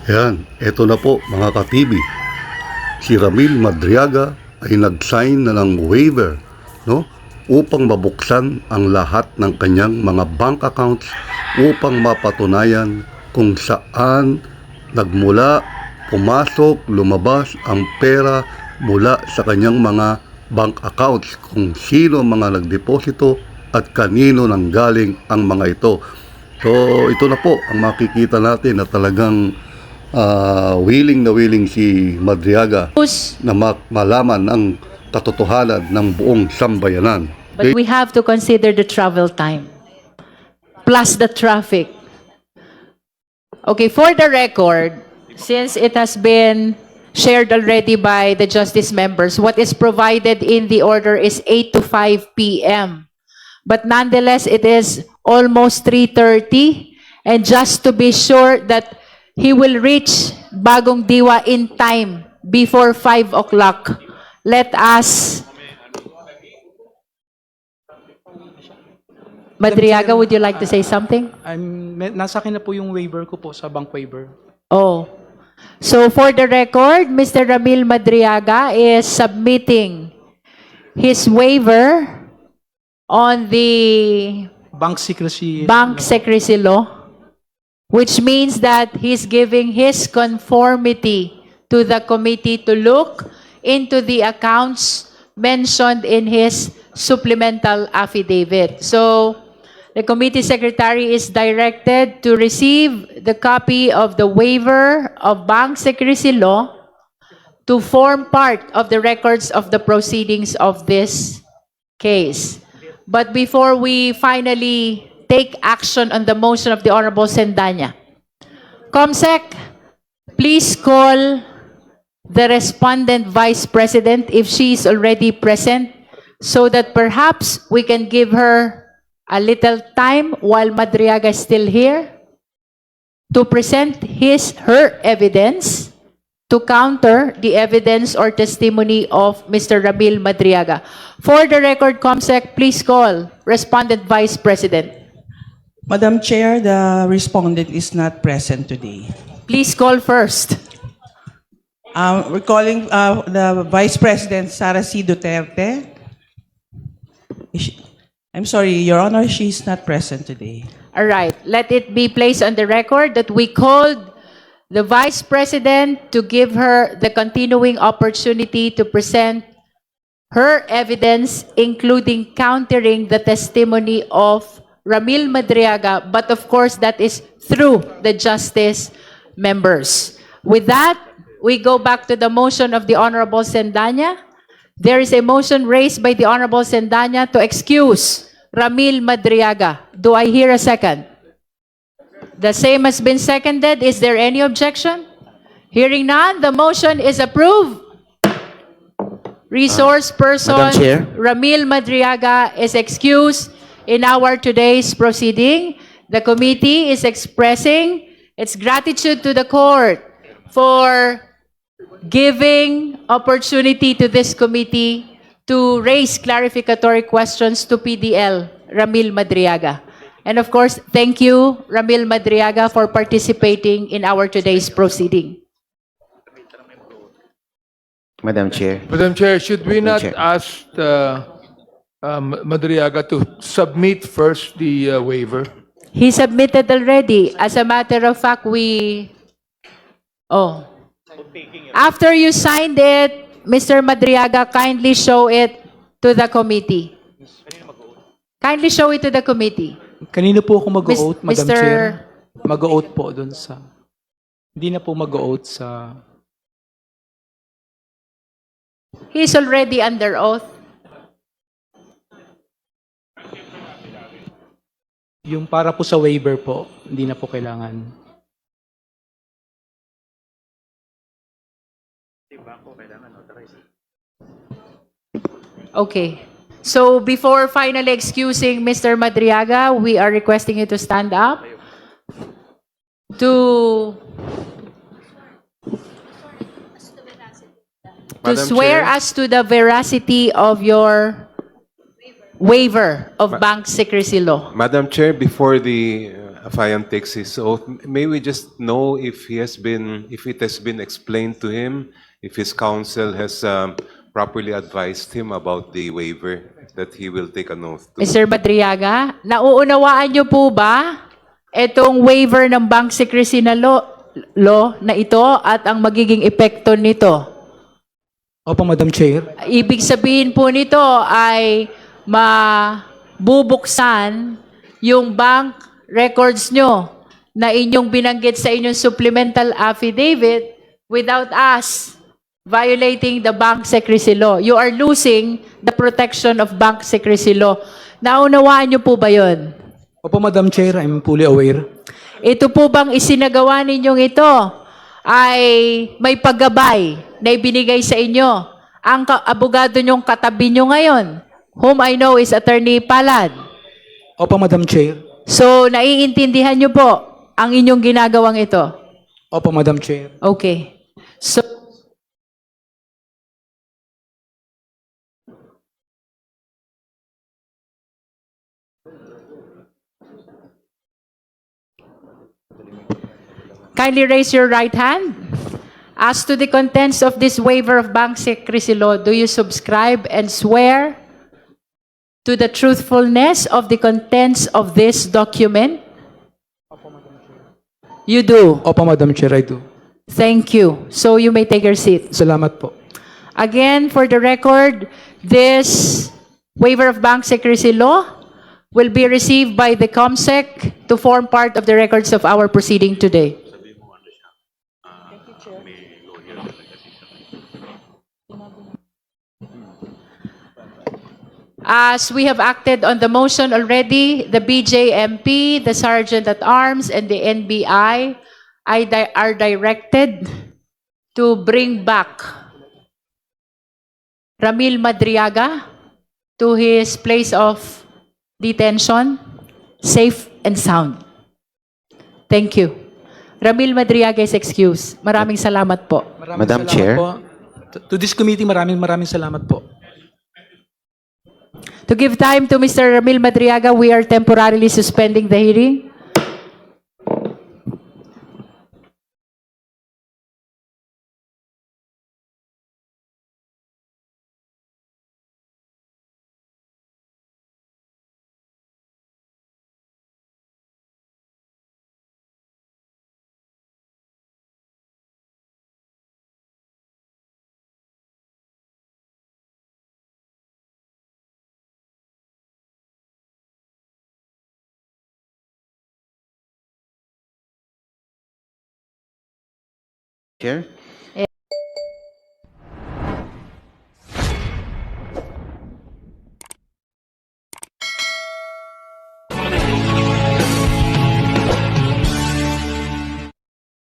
Yan, eto na po mga ka-TV. Si Ramil Madriaga ay nag-sign na ng waiver, no? Upang mabuksan ang lahat ng kanyang mga bank accounts upang mapatunayan kung saan nagmula, pumasok, lumabas ang pera mula sa kanyang mga bank accounts, kung sino mga nagdeposito at kanino nanggaling ang mga ito. So ito na po ang makikita natin na talagang willing si Madriaga na malaman ang katotohanan ng buong sambayanan. But we have to consider the travel time plus the traffic. Okay, for the record, since it has been shared already by the justice members, what is provided in the order is 8 to 5 p.m. But nonetheless, it is almost 3:30. And just to be sure that he will reach Bagong Diwa in time before 5 o'clock, let us... Madriaga, would you like to say something? Nasa akin na po yung waiver ko po sa bank waiver. Oh. So for the record, Mr. Ramil Madriaga is submitting his waiver on the Bank secrecy. bank secrecy law, which means that he's giving his conformity to the committee to look into the accounts mentioned in his supplemental affidavit. So the committee secretary is directed to receive the copy of the waiver of bank secrecy law to form part of the records of the proceedings of this case. But before we finally take action on the motion of the Honorable Sendanya, Comsec, please call the respondent vice president if she is already present so that perhaps we can give her a little time while Madriaga is still here to present her evidence to counter the evidence or testimony of Mr. Ramil Madriaga. For the record, Comsec, please call respondent vice president. Madam Chair, the respondent is not present today. Please call first. We're calling the Vice President, Sara C. Duterte. I'm sorry, Your Honor, she's not present today. All right. Let it be placed on the record that we called the Vice President to give her the continuing opportunity to present her evidence, including countering the testimony of Ramil Madriaga, but of course that is through the justice members. With that, we go back to the motion of the Honorable Sendanya. There is a motion raised by the Honorable Sendanya to excuse Ramil Madriaga. Do I hear a second? The same has been seconded. Is there any objection? Hearing none, the motion is approved. Resource person Madam Chair. Ramil Madriaga is excused in our today's proceeding. The committee is expressing its gratitude to the court for giving opportunity to this committee to raise clarificatory questions to PDL Ramil Madriaga. And of course, thank you, Ramil Madriaga, for participating in our today's proceeding. Madam Chair. Madam Chair, should we not Chair. ask Madriaga to submit first the waiver? He submitted already. As a matter of fact, after you signed it, Mr. Madriaga, kindly show it to the committee. Kindly show it to the committee. Kanino po ako mag-o-oath, Madam Mr. Chair? Mag-o-oath po doon sa... Hindi na po mag-o-oath sa... He's already under oath. Yung para po sa waiver po, hindi na po kailangan. Okay. So before finally excusing Mr. Madriaga, we are requesting you to stand up to swear us to the veracity of your waiver of bank secrecy law. Madam Chair, before the Afayan takes his oath, may we just know if it has been explained to him, if his counsel has properly advised him about the waiver that he will take an oath to? Mr. Madriaga, nauunawaan niyo po ba itong waiver ng bank secrecy na law na ito at ang magiging epekto nito? Opo, Madam Chair. Ibig sabihin po nito ay mabubuksan yung bank records nyo na inyong binanggit sa inyong supplemental affidavit without us violating the bank secrecy law. You are losing the protection of bank secrecy law. Naunawaan nyo po ba yun? Opo, Madam Chair, I'm fully aware. Ito po bang isinagawa ninyong ito ay may paggabay na ibinigay sa inyo ang abogado nyong katabi nyo ngayon, whom I know is Attorney Palad. Opo, Madam Chair. So, naiintindihan nyo po ang inyong ginagawang ito? Opo, Madam Chair. Okay. So, kindly raise your right hand. As to the contents of this waiver of bank secrecy law, do you subscribe and swear to the truthfulness of the contents of this document? You do. Opo, Madam Chair, I do. Thank you. So you may take your seat. Salamat po. Again, for the record, this waiver of bank secrecy law will be received by the COMSEC to form part of the records of our proceeding today. As we have acted on the motion already, the BJMP, the Sergeant at Arms, and the NBI are directed to bring back Ramil Madriaga to his place of detention, safe and sound. Thank you. Ramil Madriaga is excused. Maraming salamat po. salamat Madam Chair. po. To this committee, maraming salamat po. To give time to Mr. Ramil Madriaga, we are temporarily suspending the hearing. Chair.